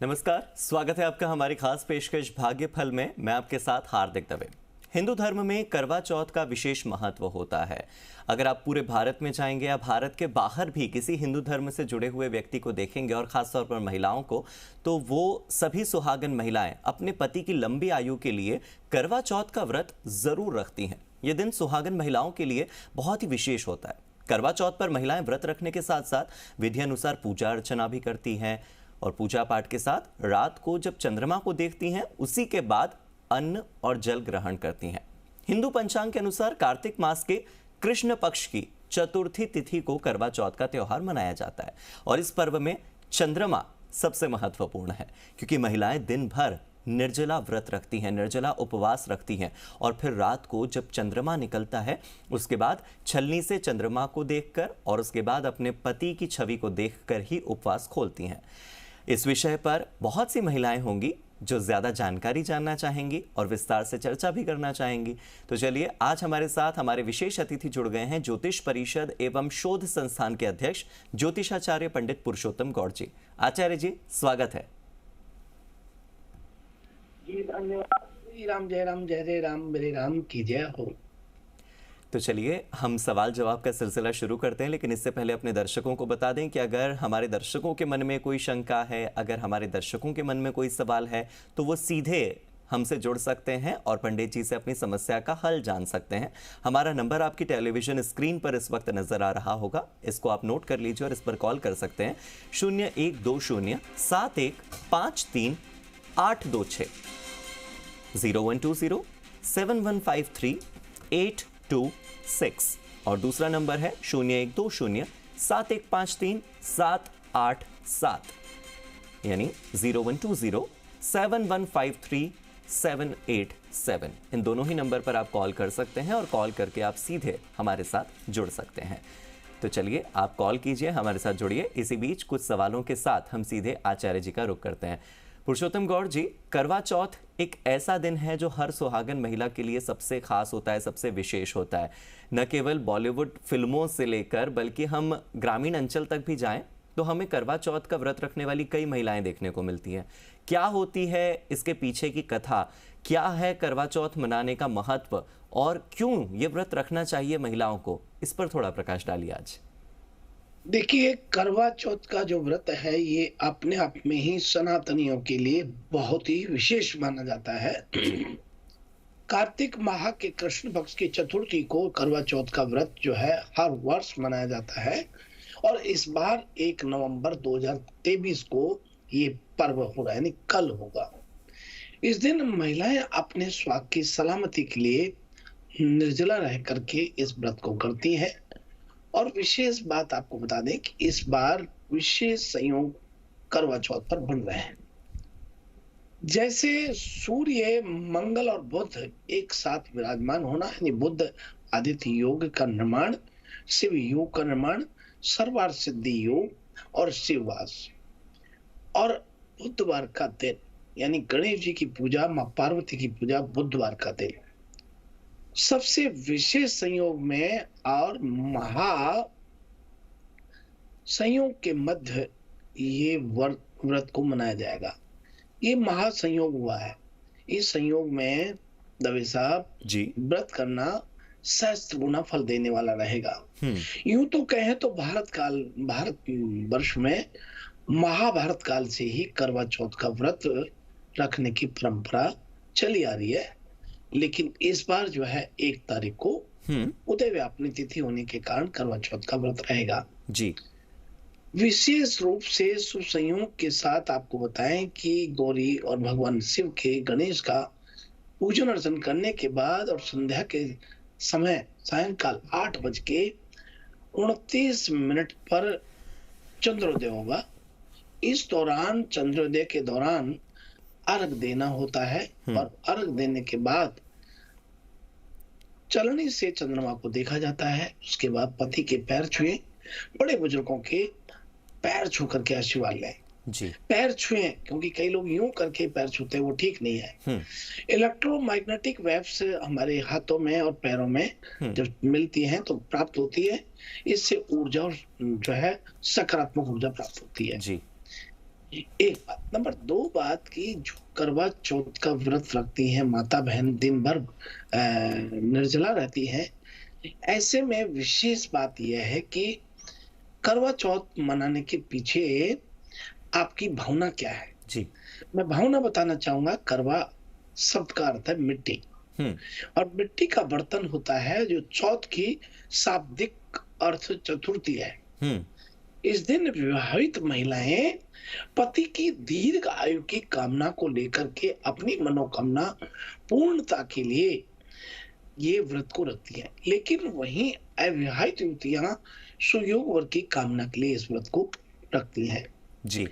नमस्कार, स्वागत है आपका हमारी खास पेशकश भाग्य फल में। मैं आपके साथ हार्दिक दवे। हिंदू धर्म में करवा चौथ का विशेष महत्व होता है। अगर आप पूरे भारत में जाएंगे या भारत के बाहर भी किसी हिंदू धर्म से जुड़े हुए व्यक्ति को देखेंगे और खासतौर पर महिलाओं को, तो वो सभी सुहागन महिलाएं अपने पति की लंबी आयु के लिए करवा चौथ का व्रत जरूर रखती हैं। ये दिन सुहागन महिलाओं के लिए बहुत ही विशेष होता है। करवा चौथ पर महिलाएं व्रत रखने के साथ साथ विधि अनुसार पूजा अर्चना भी करती हैं और पूजा पाठ के साथ रात को जब चंद्रमा को देखती हैं उसी के बाद अन्न और जल ग्रहण करती हैं। हिंदू पंचांग के अनुसार कार्तिक मास के कृष्ण पक्ष की चतुर्थी तिथि को करवा चौथ का त्योहार मनाया जाता है और इस पर्व में चंद्रमा सबसे महत्वपूर्ण है, क्योंकि महिलाएं दिन भर निर्जला व्रत रखती हैं, निर्जला उपवास रखती हैं और फिर रात को जब चंद्रमा निकलता है उसके बाद छलनी से चंद्रमा को देखकर और उसके बाद अपने पति की छवि को देखकर ही उपवास खोलती हैं। इस विषय पर बहुत सी महिलाएं होंगी जो ज्यादा जानकारी जानना चाहेंगी और विस्तार से चर्चा भी करना चाहेंगी। तो चलिए, आज हमारे साथ हमारे विशेष अतिथि जुड़ गए हैं ज्योतिष परिषद एवं शोध संस्थान के अध्यक्ष ज्योतिषाचार्य पंडित पुरुषोत्तम गौड़ जी। आचार्य जी, स्वागत है। जी धन्यवाद। राम जय राम, जय जय राम, मेरे राम की जय हो। तो चलिए, हम सवाल जवाब का सिलसिला शुरू करते हैं, लेकिन इससे पहले अपने दर्शकों को बता दें कि अगर हमारे दर्शकों के मन में कोई शंका है, अगर हमारे दर्शकों के मन में कोई सवाल है, तो वो सीधे हमसे जुड़ सकते हैं और पंडित जी से अपनी समस्या का हल जान सकते हैं। हमारा नंबर आपकी टेलीविजन स्क्रीन पर इस वक्त नजर आ रहा होगा, इसको आप नोट कर लीजिए और इस पर कॉल कर सकते हैं 012071533826 012071533826 और दूसरा नंबर है 0120715378 यानी 0120715378 इन दोनों ही नंबर पर आप कॉल कर सकते हैं और कॉल करके आप सीधे हमारे साथ जुड़ सकते हैं। तो चलिए, आप कॉल कीजिए, हमारे साथ जुड़िए। इसी बीच कुछ सवालों के साथ हम सीधे आचार्य जी का रुख करते हैं। पुरुषोत्तम गौड़ जी, करवा चौथ एक ऐसा दिन है जो हर सुहागन महिला के लिए सबसे खास होता है, सबसे विशेष होता है। न केवल बॉलीवुड फिल्मों से लेकर बल्कि हम ग्रामीण अंचल तक भी जाएं तो हमें करवा चौथ का व्रत रखने वाली कई महिलाएं देखने को मिलती हैं। क्या होती है इसके पीछे की कथा, क्या है करवा चौथ मनाने का महत्व और क्यों ये व्रत रखना चाहिए महिलाओं को, इस पर थोड़ा प्रकाश डालिए आज। देखिए, करवा चौथ का जो व्रत है ये अपने आप में ही सनातनियों के लिए बहुत ही विशेष माना जाता है। कार्तिक माह के कृष्ण पक्ष की चतुर्थी को करवा चौथ का व्रत जो है हर वर्ष मनाया जाता है और इस बार 1 नवंबर 2023 को ये पर्व हो रहा है, यानी कल होगा। इस दिन महिलाएं अपने स्वास्थ्य की सलामती के लिए निर्जला रह करके इस व्रत को करती हैं और विशेष बात आपको बता दें कि इस बार विशेष संयोग करवा चौथ पर बन रहे हैं। जैसे सूर्य, मंगल और बुध एक साथ विराजमान होना, यानी बुध आदित्य योग का निर्माण, शिव योग का निर्माण, सर्वार्थ सिद्धि योग और शिववास, और बुधवार का दिन यानी गणेश जी की पूजा, मां पार्वती की पूजा बुधवार का दिन सबसे विशेष संयोग में और महा संयोग के मध्य ये व्रत को मनाया जाएगा। ये महासंयोग हुआ है। इस संयोग में दवे साहब जी व्रत करना सहस्त्र गुना फल देने वाला रहेगा। यूं तो कहें तो भारत वर्ष में महाभारत काल से ही करवा चौथ का व्रत रखने की परंपरा चली आ रही है, लेकिन इस बार जो है 1 तारीख को उदय व्यापनी तिथि होने के कारण करवा चौथ का व्रत रहेगा जी। विशेष रूप से शुभ संयोग के साथ आपको बताएं कि गौरी और भगवान शिव के गणेश का पूजन अर्चन करने के बाद और संध्या के समय सायंकाल 8:29 पर चंद्रोदय होगा। इस दौरान चंद्रोदय के दौरान अर्घ देना होता है और अर्घ देने के बाद चलनी से चंद्रमा को देखा जाता है। उसके बाद पति के पैर छुए, बड़े बुजुर्गों के पैर छू करके आशीर्वाद लें जी। पैर छुए, क्योंकि कई लोग यूं करके पैर छूते हैं, वो ठीक नहीं है। इलेक्ट्रोमैग्नेटिक वेव्स हमारे हाथों में और पैरों में जब मिलती हैं तो प्राप्त होती है, इससे ऊर्जा और जो है सकारात्मक ऊर्जा प्राप्त होती है जी। एक बात। नंबर दो बात की जो करवा चौथ का व्रत रखती हैं माता बहन, दिन भर निर्जला रहती हैं, ऐसे में विशेष बात यह है कि करवा चौथ मनाने के पीछे आपकी भावना क्या है। जी। मैं भावना बताना चाहूंगा। करवा शब्द का अर्थ है मिट्टी, हम्म। और मिट्टी का बर्तन होता है। जो चौथ की शाब्दिक अर्थ चतुर्थी है। हम्म। इस दिन विवाहित महिलाएं पति की दीर्घ आयु की कामना को लेकर के अपनी मनोकामना पूर्णता के लिए ये व्रत को रखती हैं। लेकिन वहीं अविवाहित युवतियां सुयोग वर की कामना के लिए इस व्रत को रखती हैं। जी।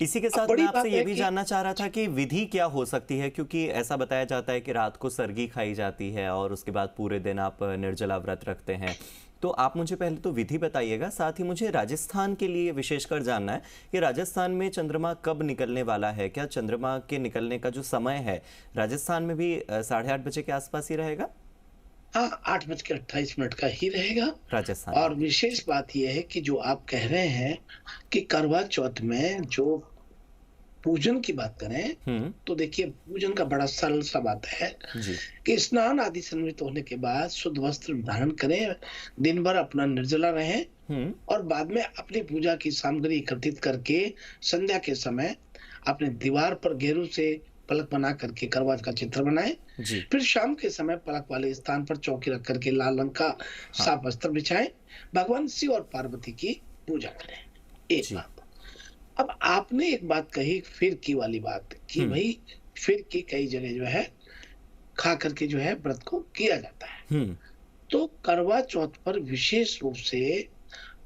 इसी के अब साथ मैं बड़ी आपसे बात ये है भी कि जानना चाह रहा था कि विधि क्या हो सकती है, क्योंकि ऐसा बताया जाता है कि रात को सरगी खाई जाती है और उसके बाद पूरे दिन आप निर्जला व्रत रखते हैं। तो आप मुझे पहले तो विधि बताइएगा, साथ ही मुझे राजस्थान के लिए विशेषकर जानना है कि राजस्थान में चंद्रमा कब निकलने वाला है। क्या चंद्रमा के निकलने का जो समय है राजस्थान में भी 8:30 बजे के आसपास ही रहेगा? हाँ, 8:28 का ही रहेगा। राजस्थान में और भी। विशेष जी। बात यह है कि जो आप कह रहे हैं कि करवा चौथ में जो पूजन की बात करें, हम्म। तो देखिए पूजन का बड़ा सरल सा बात है जी। कि स्नान आदि सम्मिलित होने के बाद शुद्ध वस्त्र धारण करें, दिन भर अपना निर्जला रहें, हम्म। और बाद में अपनी पूजा की सामग्री एकत्रित करके संध्या के समय अपने दीवार पर गेरू से पलक बना करके करवा का चित्र बनाएं। जी। फिर शाम के समय पलक वाले स्थान पर चौकी रख करके लाल रंग का हाँ। साफ वस्त्र बिछाएं, भगवान शिव और पार्वती की पूजा करें। एक जी। बात। अब आपने एक बात कही फिर की वाली बात कि हम्म। भाई फिर की कई जगह जो है खा करके जो है व्रत को किया जाता है। हम्म। तो करवा चौथ पर विशेष रूप से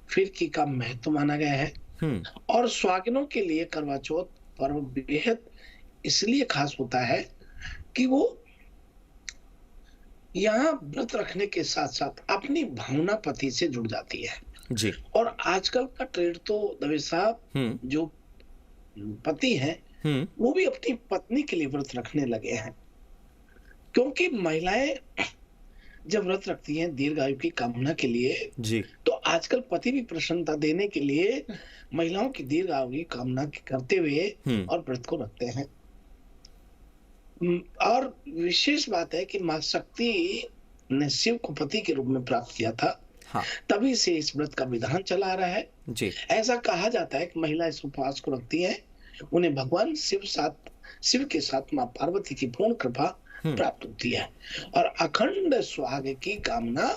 फिरकी का महत्व माना गया है। हम्म। और सुहागिनों के लिए करवा चौथ पर्व बेहद इसलिए खास होता है कि वो यहाँ व्रत रखने के साथ साथ अपनी भावना पति से जुड़ जाती है। जी। और आजकल का ट्रेंड तो दवे साहब, हम्म। जो पति हैं हम्म। वो भी अपनी पत्नी के लिए व्रत रखने लगे हैं। क्योंकि महिलाएं जब व्रत रखती हैं दीर्घ आयु की कामना के लिए, जी। तो आजकल पति भी प्रसन्नता देने के लिए महिलाओं की दीर्घ आयु की कामना करते हुए हम्म। और व्रत को रखते हैं। और विशेष बात है कि मां शक्ति ने शिव को पति के रूप में प्राप्त किया था। हाँ। तभी से इस व्रत का विधान चला आ रहा है। जी। ऐसा कहा जाता है कि महिला इस उपवास को रखती है, उन्हें भगवान शिव के साथ मां पार्वती की पूर्ण कृपा प्राप्त होती है और अखंड सुहाग की कामना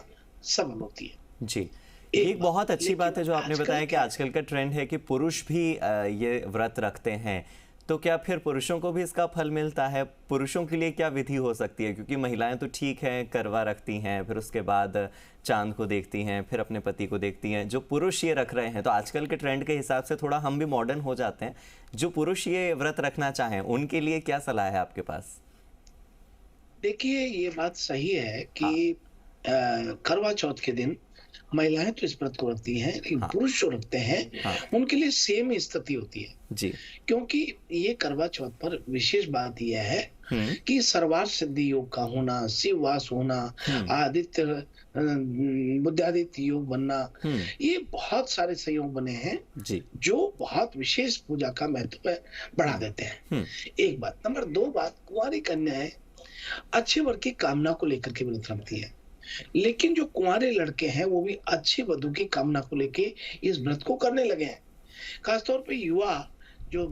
सफल होती है। जी। एक बहुत अच्छी लेकिन बात है जो आपने आजकल बताया कि क्या है? आजकल का ट्रेंड है कि पुरुष भी ये व्रत रखते हैं। तो क्या फिर पुरुषों को भी इसका फल मिलता है? पुरुषों के लिए क्या विधि हो सकती है? क्योंकि महिलाएं तो ठीक है करवा रखती हैं, फिर उसके बाद चांद को देखती हैं, फिर अपने पति को देखती हैं। जो पुरुष ये रख रहे हैं, तो आजकल के ट्रेंड के हिसाब से थोड़ा हम भी मॉडर्न हो जाते हैं। जो पुरुष ये व्रत रखना चाहें उनके लिए क्या सलाह है आपके पास? देखिए ये बात सही है हाँ। कि करवा चौथ के दिन महिलाएं तो इस व्रत को रखती हैं, लेकिन हाँ। पुरुष जो रखते हैं हाँ। उनके लिए सेम स्थिति होती है। जी। क्योंकि ये करवा चौथ पर विशेष बात यह है हम्म। कि सर्वार्थ सिद्धि योग का होना, शिववास होना, आदित्य बुद्धादित्य योग बनना, ये बहुत सारे संयोग बने हैं जी। जो बहुत विशेष पूजा का महत्व बढ़ा देते हैं। एक बात। नंबर दो बात, कुंवारी कन्याएं अच्छे वर की कामना को लेकर के व्रत रखती है, लेकिन जो कुंवारे लड़के हैं वो भी अच्छी वधु की कामना को लेके इस व्रत को करने लगे हैं। खासतौर पे युवा जो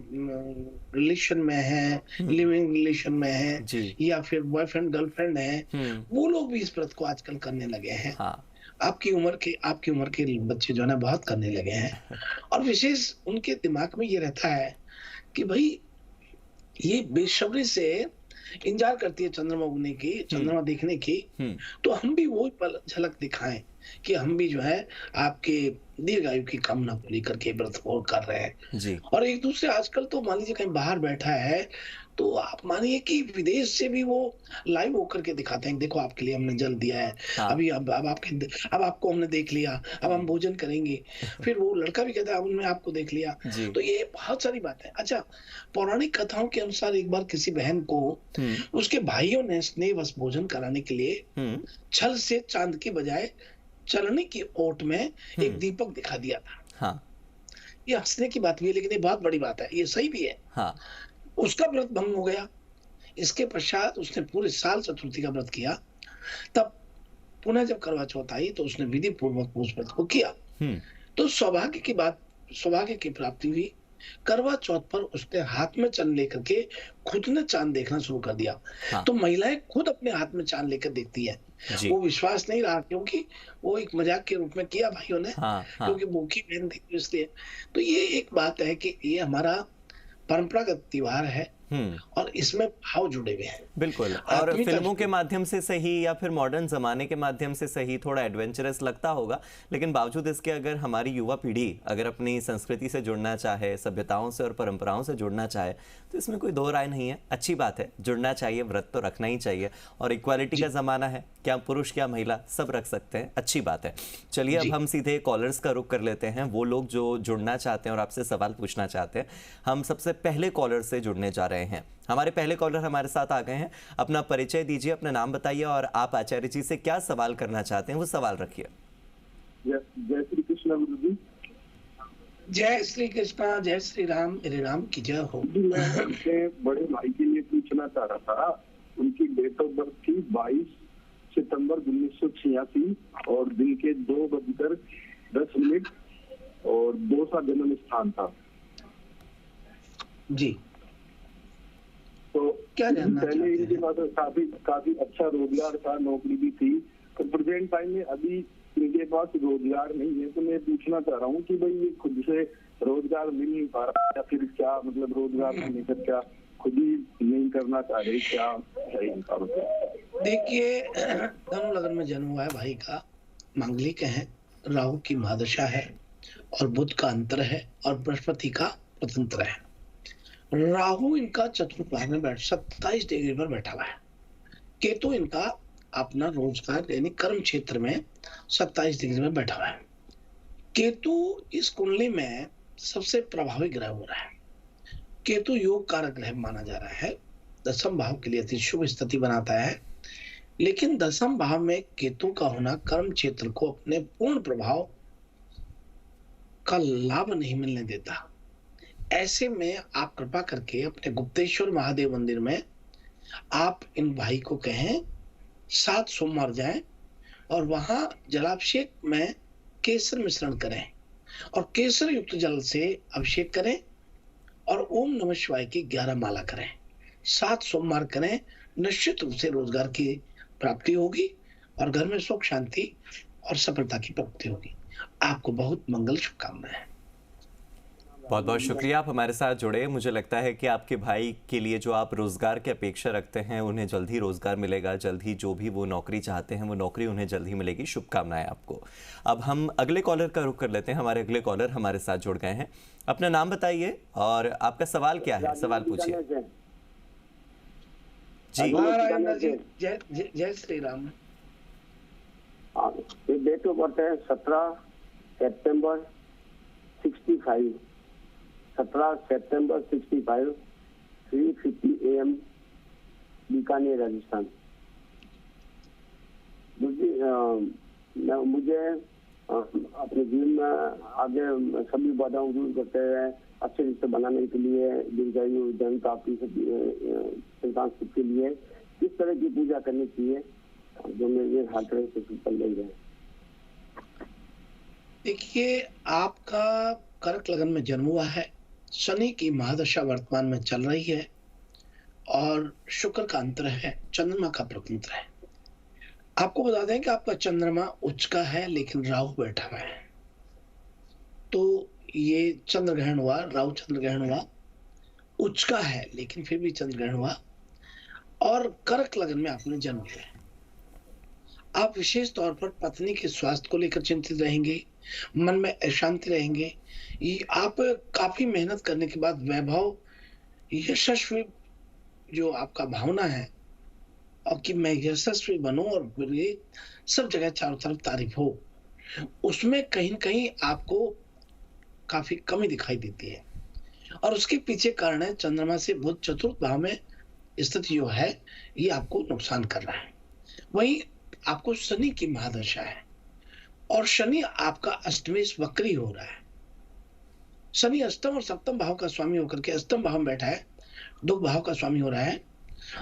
रिलेशन में है, लिविंग रिलेशन में है, जी। या फिर बॉयफ्रेंड गर्लफ्रेंड है, वो लोग भी इस व्रत को आजकल करने लगे हैं। हाँ। आपकी उम्र के बच्चे जो है ना बहुत करने लगे हैं। और विशेष उनके दिमाग में ये रहता है कि भाई ये बेसब्री से इंतजार करती है चंद्रमा उगने की, चंद्रमा देखने की, तो हम भी वो पल झलक दिखाएं कि हम भी जो है आपके दीर्घायु की कामना को लेकर के व्रत को कर रहे हैं। जी। और एक दूसरे आजकल तो मान लीजिए कहीं बाहर बैठा है तो आप मानिए कि विदेश से भी वो लाइव होकर के दिखाते हैं, देखो आपके लिए हमने जल दिया है। हाँ। अभी अब आपको हमने देख लिया, अब हम भोजन करेंगे। फिर वो लड़का भी कहता है अब हमने आपको देख लिया। तो ये बहुत सारी बात है। अच्छा, पौराणिक कथाओं के अनुसार एक बार किसी बहन को उसके भाइयों ने स्नेहवश भोजन कराने के लिए छल से चांद के बजाय चलने की ओट में एक दीपक दिखा दिया था। हाँ। ये हंसने की बात भी है, लेकिन ये बहुत बड़ी बात है, ये सही भी है। हाँ। उसका व्रत भंग हो गया। इसके पश्चात उसने पूरे साल चतुर्थी का व्रत किया। तब पुनः जब करवा चौथ आई तो उसने विधि पूर्वक उस व्रत को किया। हम्म। तो सौभाग्य की प्राप्ति हुई। करवा चौथ पर उसने हाथ में चांद लेकर के खुद ने चांद देखना शुरू कर दिया। हाँ तो महिलाएं खुद अपने हाथ में चांद लेकर देखती है। जी। वो विश्वास नहीं रहा, क्योंकि वो एक मजाक के रूप में किया भाइयों ने, हाँ हाँ क्योंकि भूखी बहन थी इसलिए। तो ये एक बात है कि ये हमारा परंपरागत त्योहार है हम्म। और इसमें भाव जुड़े हुए हैं। बिल्कुल। और आत्मिक फिल्मों के माध्यम से सही या फिर मॉडर्न जमाने के माध्यम से सही थोड़ा एडवेंचरस लगता होगा, लेकिन बावजूद इसके अगर हमारी युवा पीढ़ी अगर अपनी संस्कृति से जुड़ना चाहे, सभ्यताओं से और परंपराओं से जुड़ना चाहे, तो इसमें कोई दो राय नहीं है। अच्छी बात है, जुड़ना चाहिए, व्रत तो रखना ही चाहिए। और इक्वालिटी का जमाना है, क्या पुरुष क्या महिला सब रख सकते हैं, अच्छी बात है। चलिए अब हम सीधे कॉलर्स का रुख कर लेते हैं, वो लोग जो जुड़ना चाहते हैं और आपसे सवाल पूछना चाहते हैं। हम सबसे पहले कॉलर से जुड़ने जा रहे हैं। हमारे पहले कॉलर हमारे साथ आ गए हैं। अपना परिचय दीजिए, अपना नाम बताइए और आप आचार्य जी से क्या सवाल करना चाहते हैं वो सवाल रखिए। जय श्री कृष्ण गुरु जी। जय श्री कृष्णा, जय श्री राम, मेरे राम की जय हो। मैं अपने बड़े भाई के लिए पूछना चाह रहा था। उनकी डेट ऑफ बर्थ थी 22 सितंबर 1986 और दिन के 2:10 और 2 सा जन्म स्थान था। जी, तो क्या जानना पहले चाहते इनके हैं? पास काफी अच्छा रोजगार था, नौकरी भी थी। तो प्रेजेंट टाइम में अभी इनके पास रोजगार नहीं है। तो मैं पूछना चाह रहा हूँ कि भाई ये खुद से रोजगार मिल नहीं पा रहा या फिर क्या, मतलब रोजगार नहीं लेकर क्या खुद ही नहीं करना चाह रहे, क्या है इनका मतलब? देखिए, धनु लग्न में जन्म हुआ है भाई का, मांगलिक है, राहु की महादशा है और बुध का अंतर है और बृहस्पति का प्रतंत्र है। राहु इनका चतुर्थ भाव में 27 डिग्री पर बैठा हुआ है। केतु इनका अपना रोजगार यानी कर्म क्षेत्र में 27 डिग्री में बैठा हुआ है। केतु इस कुंडली में सबसे प्रभावी ग्रह हो रहा है। केतु योग कारक ग्रह माना जा रहा है, 10वें भाव के लिए अति शुभ स्थिति बनाता है। लेकिन 10वें भाव में केतु का होना कर्म क्षेत्र को अपने पूर्ण प्रभाव का लाभ नहीं मिलने देता। ऐसे में आप कृपा करके अपने गुप्तेश्वर महादेव मंदिर में आप इन भाई को कहें 7 सोमवार जाएं और वहां जलाभिषेक में केसर मिश्रण करें और केसर युक्त जल से अभिषेक करें और ओम नमः शिवाय की 11 माला करें। 7 सोमवार करें, निश्चित रूप से रोजगार की प्राप्ति होगी और घर में सुख शांति और सफलता की प्राप्ति होगी। आपको बहुत मंगल शुभकामनाएं। बहुत बहुत शुक्रिया, आप हमारे साथ जुड़े। मुझे लगता है कि आपके भाई के लिए जो आप रोजगार की अपेक्षा रखते हैं उन्हें जल्द ही रोजगार मिलेगा, जल्द ही जो भी वो नौकरी चाहते हैं वो नौकरी उन्हें जल्द ही मिलेगी। शुभकामनाएं आपको। अब हम अगले कॉलर का रुख कर लेते हैं। हमारे अगले कॉलर हमारे साथ जुड़ गए हैं। अपना नाम बताइए और आपका सवाल क्या है, सवाल पूछिए जी। जय Shri Ram. Date of birth है 17 सितंबर 65, 3:50 AM, बीकानेर, राजस्थान। मुझे अपने जीवन में आगे सभी बाधाओं दूर करते हुए अच्छे रिश्ते बनाने के लिए, दीर्घायु, धन प्राप्ति, संतान सुख के लिए किस तरह की पूजा करनी चाहिए जो मेरे हाथ से सफल लग जाए? देखिए, आपका कर्क लगन में जन्म हुआ है, शनि की महादशा वर्तमान में चल रही है और शुक्र का अंतर है, चंद्रमा का प्रतंत्र है। आपको बता दें कि आपका चंद्रमा उच्च का है लेकिन राहु बैठा हुआ है। तो ये चंद्र ग्रहण हुआ, राहु चंद्र ग्रहण हुआ, उच्च का है लेकिन फिर भी चंद्र ग्रहण हुआ और कर्क लगन में आपने जन्म लिया है। आप विशेष तौर पर पत्नी के स्वास्थ्य को लेकर चिंतित रहेंगे, मन में अशांति रहेंगे। ये आप काफी मेहनत करने के बाद वैभव, यशस्वी जो आपका भावना है और कि मैं यशस्वी बनूं और मेरे सब जगह चारों तरफ तारीफ हो, उसमें कहीं न कहीं आपको काफी कमी दिखाई देती है। और उसके पीछे कारण है चंद्रमा से बुध चतुर्थ भाव में स्थिति जो है ये आपको नुकसान कर रहा है। वहीं आपको शनि की महादशा है और शनि आपका अष्टमेश वक्री हो रहा है। शनि अष्टम और सप्तम भाव का स्वामी होकर के अष्टम भाव में बैठा है, दुख भाव का स्वामी हो रहा है।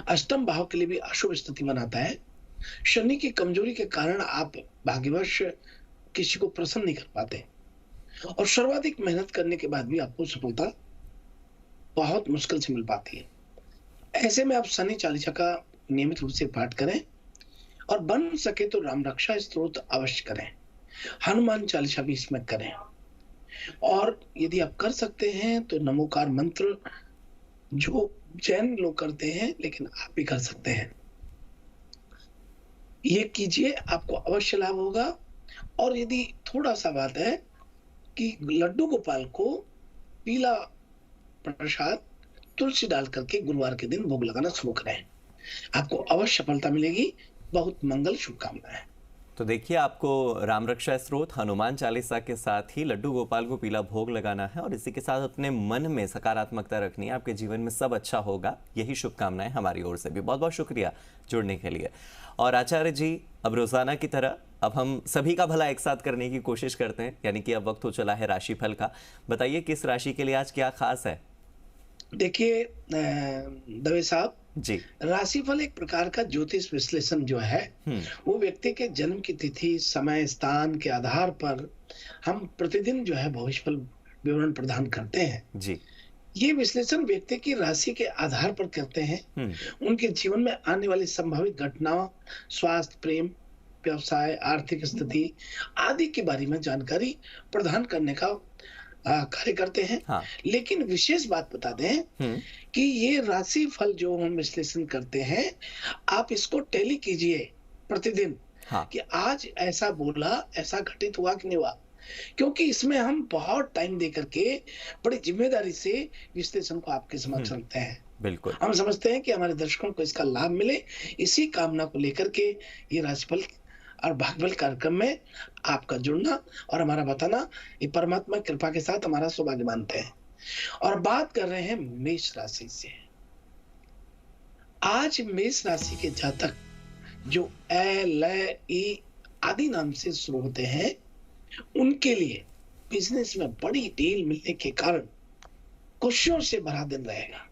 अष्टम भाव के लिए भी अशुभ स्थिति बनाता है। शनि की कमजोरी के कारण आप भाग्यवश किसी को प्रसन्न नहीं कर पाते और सर्वाधिक मेहनत करने के बाद भी आपको सफलता बहुत मुश्किल से मिल पाती है। ऐसे में आप शनि चालीसा का नियमित रूप से पाठ करें और बन सके तो राम रक्षा स्तोत्र अवश्य करें, हनुमान चालीसा भी इसमें करें। और यदि आप कर सकते हैं तो नमोकार मंत्र जो जैन लोग करते हैं, लेकिन आप भी कर सकते हैं, ये कीजिए, आपको अवश्य लाभ होगा। और यदि थोड़ा सा बात है कि लड्डू गोपाल को पीला प्रसाद तुलसी डाल करके गुरुवार के दिन भोग लगाना शुरू करें, आपको अवश्य सफलता मिलेगी। बहुत मंगल शुभकामनाएं। तो देखिए, आपको राम रक्षा स्तोत्र, हनुमान चालीसा के साथ ही लड्डू गोपाल को पीला भोग लगाना है और इसी के साथ अपने मन में सकारात्मकता रखनी है। आपके जीवन में सब अच्छा होगा, यही शुभकामनाएं हमारी ओर से भी। बहुत बहुत शुक्रिया जुड़ने के लिए। और आचार्य जी, अब रोजाना की तरह अब हम सभी का भला एक साथ करने की कोशिश करते हैं, यानी कि अब वक्त हो चला है राशिफल का। बताइए किस राशि के लिए आज क्या खास है? देखिए दवे साहब जी। राशिफल एक प्रकार का ज्योतिष विश्लेषण जो है वो व्यक्ति के जन्म की तिथि, समय, स्थान के आधार पर हम प्रतिदिन जो है भविष्यफल विवरण प्रदान करते हैं। जी। ये विश्लेषण व्यक्ति की राशि के आधार पर करते हैं। उनके जीवन में आने वाली संभावित घटनाओं, स्वास्थ्य, प्रेम, व्यवसाय, आर्थिक स्थिति आदि के बारे में जानकारी प्रदान करने का कार्य करते हैं। हाँ। लेकिन विशेष बात बता दें कि ये राशि फल जो हम विश्लेषण करते हैं, आप इसको टैली कीजिए प्रतिदिन। हाँ। कि आज ऐसा बोला, ऐसा घटित हुआ कि नहीं हुआ, क्योंकि इसमें हम बहुत टाइम दे करके बड़ी जिम्मेदारी से विश्लेषण को आपके समक्ष रखते हैं। बिल्कुल। हम समझते हैं कि हमारे दर्शकों को इसका लाभ मिले, इसी कामना को लेकर के ये राशिफल और भाग्यफल कार्यक्रम में आपका जुड़ना और हमारा बताना, ये परमात्मा की कृपा के साथ हमारा सौभाग्य मानते हैं। और बात कर रहे हैं मेष राशि से। आज मेष राशि के जातक जो ए, ल, ई आदि नाम से शुरू होते हैं, उनके लिए बिजनेस में बड़ी डील मिलने के कारण खुशियों से भरा दिन रहेगा।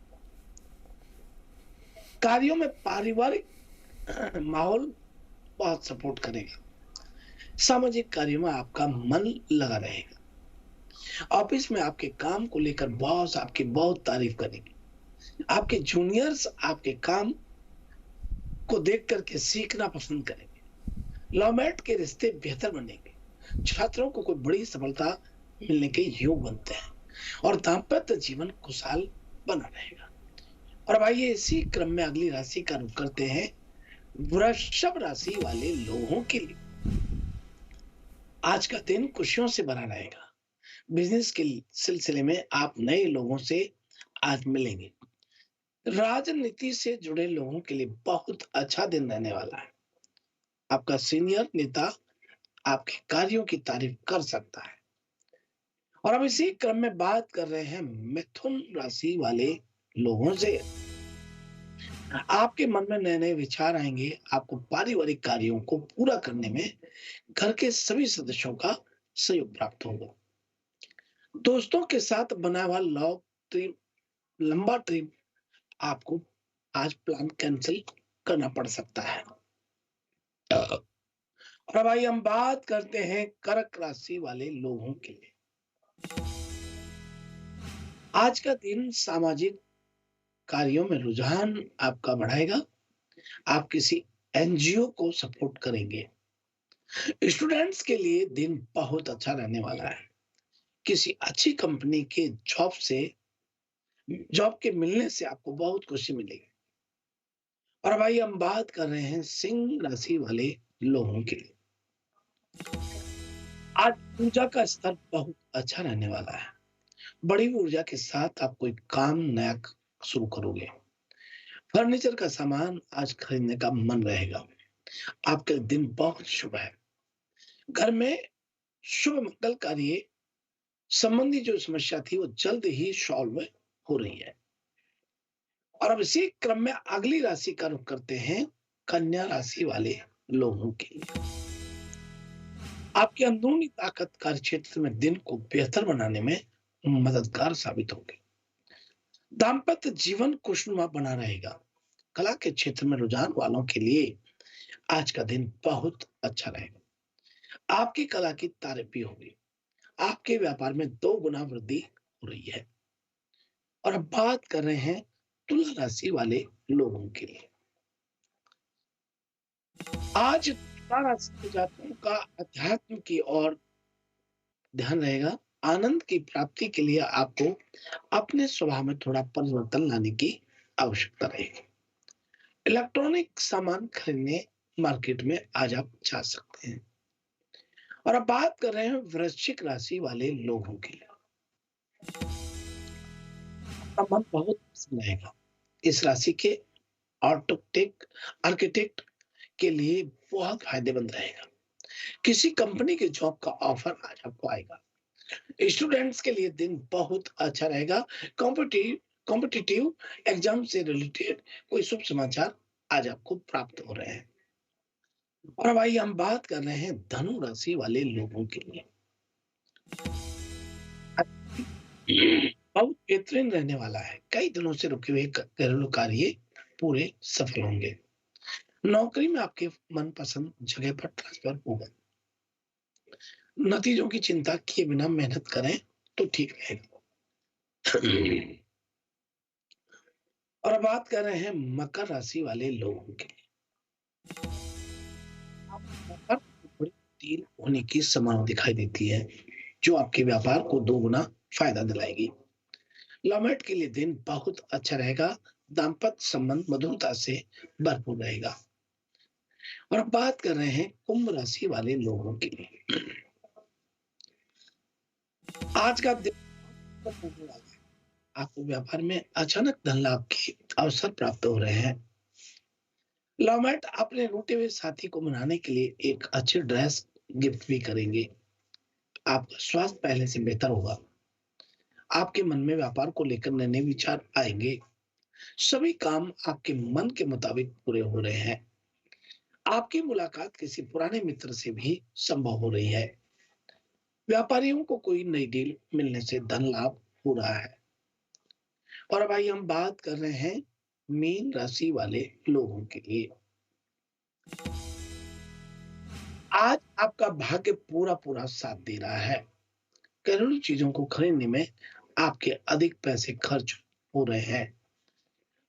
कार्यों में पारिवारिक माहौल बहुत सपोर्ट करेगा। सामाजिक कार्यों में आपका मन लगा रहेगा। ऑफिस में आपके काम को लेकर बॉस आपकी बहुत तारीफ करेंगे। आपके जूनियर्स आपके काम को देख करके सीखना पसंद करेंगे। लवमेट के रिश्ते बेहतर बनेंगे। छात्रों को कोई बड़ी सफलता मिलने के योग बनते हैं और दाम्पत्य जीवन खुशहाल बना रहेगा। और अब आइए इसी क्रम में अगली राशि का रुख करते हैं, वृषभ राशि वाले लोगों के लिए आज का दिन खुशियों से भरा रहेगा। बिजनेस के सिलसिले में आप नए लोगों से आज मिलेंगे। राजनीति से जुड़े लोगों के लिए बहुत अच्छा दिन रहने वाला है। आपका सीनियर नेता आपके कार्यों की तारीफ कर सकता है। और अब इसी क्रम में बात कर रहे हैं मिथुन राशि वाले लोगों से। आपके मन में नए नए विचार आएंगे। आपको पारिवारिक कार्यों को पूरा करने में घर के सभी सदस्यों का सहयोग प्राप्त होगा। दोस्तों के साथ बना हुआ लंबा ट्रिप आपको आज प्लान कैंसिल करना पड़ सकता है। और अब आइए हम बात करते हैं कर्क राशि वाले लोगों के लिए। आज का दिन सामाजिक कार्यों में रुझान आपका बढ़ाएगा। आप किसी एनजीओ को सपोर्ट करेंगे। स्टूडेंट्स के लिए दिन बहुत अच्छा रहने वाला है। किसी अच्छी कंपनी के जॉब के मिलने से आपको बहुत खुशी मिलेगी। और भाई हम बात कर रहे हैं सिंह राशि वाले लोगों के लिए। आज ऊर्जा का स्तर बहुत अच्छा रहने वाला है। बड़ी ऊर्जा के साथ आप कोई काम नया शुरू करोगे। फर्नीचर का सामान आज खरीदने का मन रहेगा। आपके दिन बहुत शुभ है। घर में शुभ मंगल कार्य संबंधी जो समस्या थी वो जल्द ही सॉल्व हो रही है। और अब इसी क्रम में अगली राशि का रुख करते हैं कन्या राशि वाले लोगों के लिए। आपकी अंदरूनी ताकत कार्य क्षेत्र में दिन को बेहतर बनाने में मददगार साबित होंगे। दाम्पत्य जीवन खुशनुमा बना रहेगा। कला के क्षेत्र में रुझान वालों के लिए आज का दिन बहुत अच्छा रहेगा। आपकी कला की तारीफ भी होगी। आपके व्यापार में 2 गुना वृद्धि हो रही है। और अब बात कर रहे हैं तुला राशि वाले लोगों के लिए। आज तुला राशि के जातकों का अध्यात्म की ओर ध्यान रहेगा। आनंद की प्राप्ति के लिए आपको अपने स्वभाव में थोड़ा परिवर्तन लाने की आवश्यकता रहेगी। इलेक्ट्रॉनिक सामान खरीदने मार्केट में आज आप जा सकते हैं। और अब बात कर रहे हैं वृश्चिक राशि वाले लोगों के लिए। आपका मन बहुत पसंद रहेगा। इस राशि के आर्किटेक्ट के लिए बहुत फायदेमंद रहेगा। किसी कंपनी के जॉब का ऑफर आज आपको आएगा। स्टूडेंट्स के लिए दिन बहुत अच्छा रहेगा। कॉम्पिटिटिव एग्जाम से रिलेटेड कोई शुभ समाचार आज आपको प्राप्त हो रहे हैं। और भाई हम बात कर रहे हैं धनु राशि वाले लोगों के लिए। बहुत बेहतरीन रहने वाला है। कई दिनों से रुके हुए घरेलू कार्य पूरे सफल होंगे। नौकरी में आपके मनपसंद जगह पर ट्रांसफर होगा। नतीजों की चिंता किए बिना मेहनत करें तो ठीक रहेगा। और अब बात कर रहे हैं मकर राशि वाले लोगों के लिए। मकर बड़ी डील होने की संभावना दिखाई देती है, जो आपके व्यापार को 2 गुना फायदा दिलाएगी। लवमेट के लिए दिन बहुत अच्छा रहेगा। दाम्पत्य संबंध मधुरता से भरपूर रहेगा। और अब बात कर रहे हैं कुंभ राशि वाले लोगों के लिए। आज का दिन होने वाला है। आपको व्यापार में अचानक धन लाभ के अवसर प्राप्त हो रहे हैं। लवमेट अपने रूठे हुए साथी को मनाने के लिए एक अच्छी ड्रेस गिफ्ट भी करेंगे। आपका स्वास्थ्य पहले से बेहतर होगा। आपके मन में व्यापार को लेकर नए विचार आएंगे। सभी काम आपके मन के मुताबिक पूरे हो रहे हैं। आपकी मुलाकात किसी पुराने मित्र से भी संभव हो रही है। व्यापारियों को कोई नई डील मिलने से धन लाभ हो रहा है। और अब हम बात कर रहे हैं मीन राशि वाले लोगों के लिए। आज आपका भाग्य पूरा साथ दे रहा है। घरेलू चीजों को खरीदने में आपके अधिक पैसे खर्च हो रहे हैं।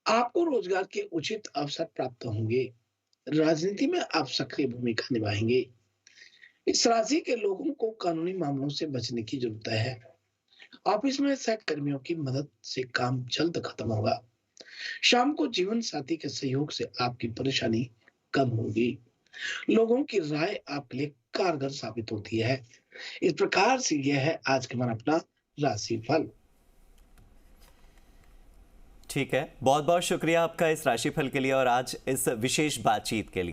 आपको रोजगार के उचित अवसर प्राप्त होंगे। राजनीति में आप सक्रिय भूमिका निभाएंगे। इस राशि के लोगों को कानूनी मामलों से बचने की जरूरत है। ऑफिस में सहकर्मियों की मदद से काम जल्द खत्म होगा। शाम को जीवन साथी के सहयोग से आपकी परेशानी कम होगी। लोगों की राय आपके लिए कारगर साबित होती है। इस प्रकार से यह है आज का हमारा अपना राशिफल। ठीक है, बहुत बहुत शुक्रिया आपका इस राशिफल के लिए और आज इस विशेष बातचीत के लिए।